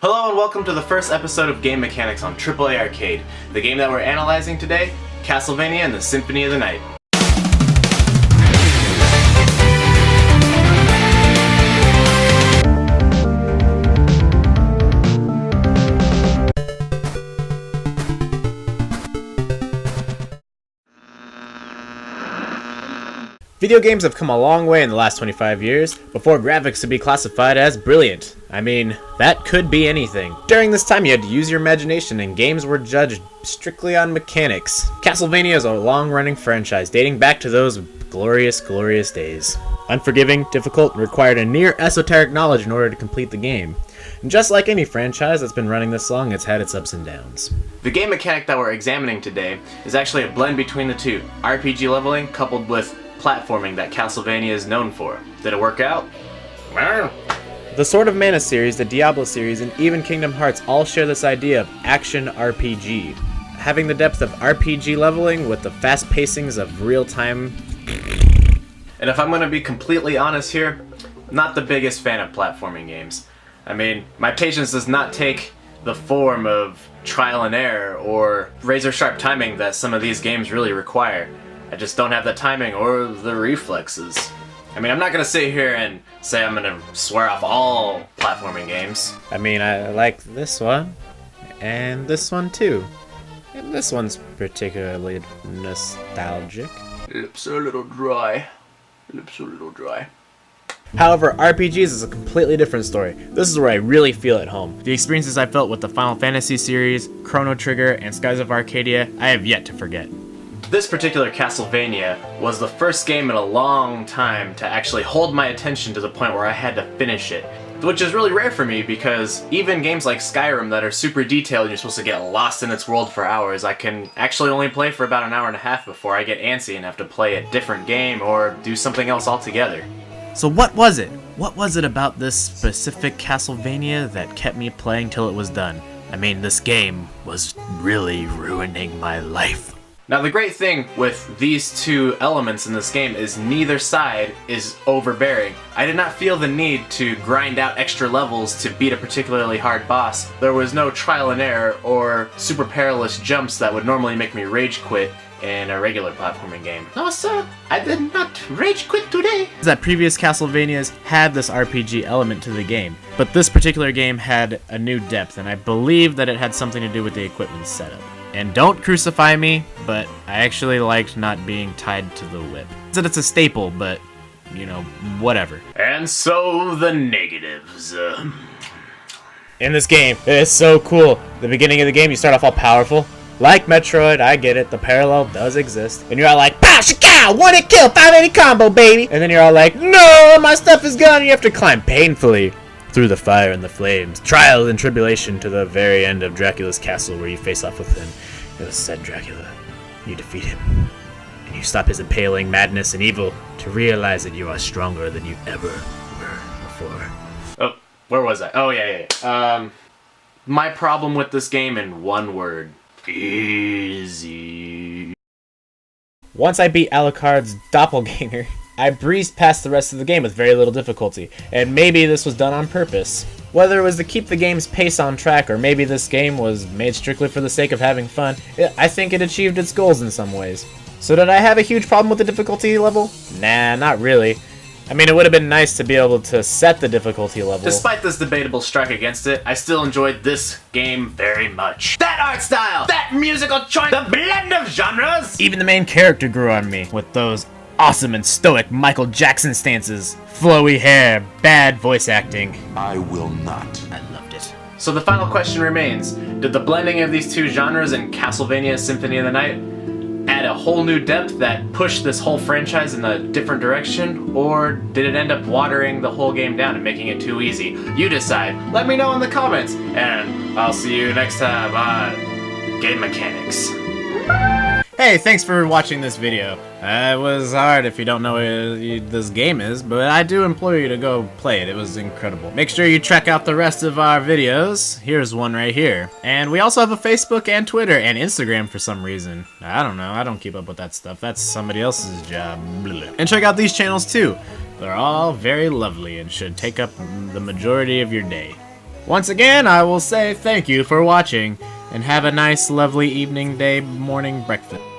Hello and welcome to the first episode of Game Mechanics on AAA Arcade. The game that we're analyzing today, Castlevania and the Symphony of the Night. Video games have come a long way in the last 25 years, before graphics could be classified as brilliant. I mean, that could be anything. During this time you had to use your imagination and games were judged strictly on mechanics. Castlevania is a long-running franchise dating back to those glorious, glorious days. Unforgiving, difficult, and required a near esoteric knowledge in order to complete the game. And just like any franchise that's been running this long, it's had its ups and downs. The game mechanic that we're examining today is actually a blend between the two. RPG leveling coupled with platforming that Castlevania is known for. Did it work out? The Sword of Mana series, the Diablo series, and even Kingdom Hearts all share this idea of action RPG. Having the depth of RPG leveling with the fast pacings of real-time. And if I'm going to be completely honest here, not the biggest fan of platforming games. I mean, my patience does not take the form of trial and error or razor-sharp timing that some of these games really require. I just don't have the timing or the reflexes. I mean, I'm not gonna sit here and say I'm gonna swear off all platforming games. I mean, I like this one, and this one too. And this one's particularly nostalgic. Lips are a little dry. Lips are a little dry. However, RPGs is a completely different story. This is where I really feel at home. The experiences I felt with the Final Fantasy series, Chrono Trigger, and Skies of Arcadia, I have yet to forget. This particular Castlevania was the first game in a long time to actually hold my attention to the point where I had to finish it. Which is really rare for me because even games like Skyrim that are super detailed and you're supposed to get lost in its world for hours, I can actually only play for about an hour and a half before I get antsy and have to play a different game or do something else altogether. So what was it? What was it about this specific Castlevania that kept me playing till it was done? I mean, this game was really ruining my life. Now the great thing with these two elements in this game is neither side is overbearing. I did not feel the need to grind out extra levels to beat a particularly hard boss. There was no trial and error or super perilous jumps that would normally make me rage quit in a regular platforming game. No sir, I did not rage quit today. That previous Castlevanias had this RPG element to the game, but this particular game had a new depth, and I believe that it had something to do with the equipment setup. And don't crucify me, but I actually liked not being tied to the whip. That it's a staple, but, you know, whatever. And so, the negatives. In this game, it's so cool. The beginning of the game, you start off all powerful. Like Metroid, I get it, the parallel does exist. And you're all like, pow, shaka, one hit kill, 580 combo, baby! And then you're all like, no, my stuff is gone, and you have to climb painfully through the fire and the flames, trial and tribulation to the very end of Dracula's castle where you face off with him. It was said Dracula. You defeat him, and you stop his impaling madness and evil to realize that you are stronger than you ever were before. Oh, where was I? Oh, yeah. My problem with this game in one word. Easy. Once I beat Alucard's doppelganger, I breezed past the rest of the game with very little difficulty, and maybe this was done on purpose. Whether it was to keep the game's pace on track, or maybe this game was made strictly for the sake of having fun, I think it achieved its goals in some ways. So did I have a huge problem with the difficulty level? Nah, not really. I mean, it would have been nice to be able to set the difficulty level. Despite this debatable strike against it, I still enjoyed this game very much. That art style! That musical choice! The blend of genres! Even the main character grew on me, with those awesome and stoic Michael Jackson stances, flowy hair, bad voice acting. I will not. I loved it. So the final question remains, did the blending of these two genres in Castlevania Symphony of the Night add a whole new depth that pushed this whole franchise in a different direction, or did it end up watering the whole game down and making it too easy? You decide. Let me know in the comments, and I'll see you next time on Game Mechanics. Hey, thanks for watching this video. It was hard if you don't know what this game is, but I do implore you to go play it. It was incredible. Make sure you check out the rest of our videos. Here's one right here. And we also have a Facebook and Twitter and Instagram for some reason. I don't know. I don't keep up with that stuff. That's somebody else's job. And check out these channels too. They're all very lovely and should take up the majority of your day. Once again, I will say thank you for watching, and have a nice, lovely evening, day, morning, breakfast.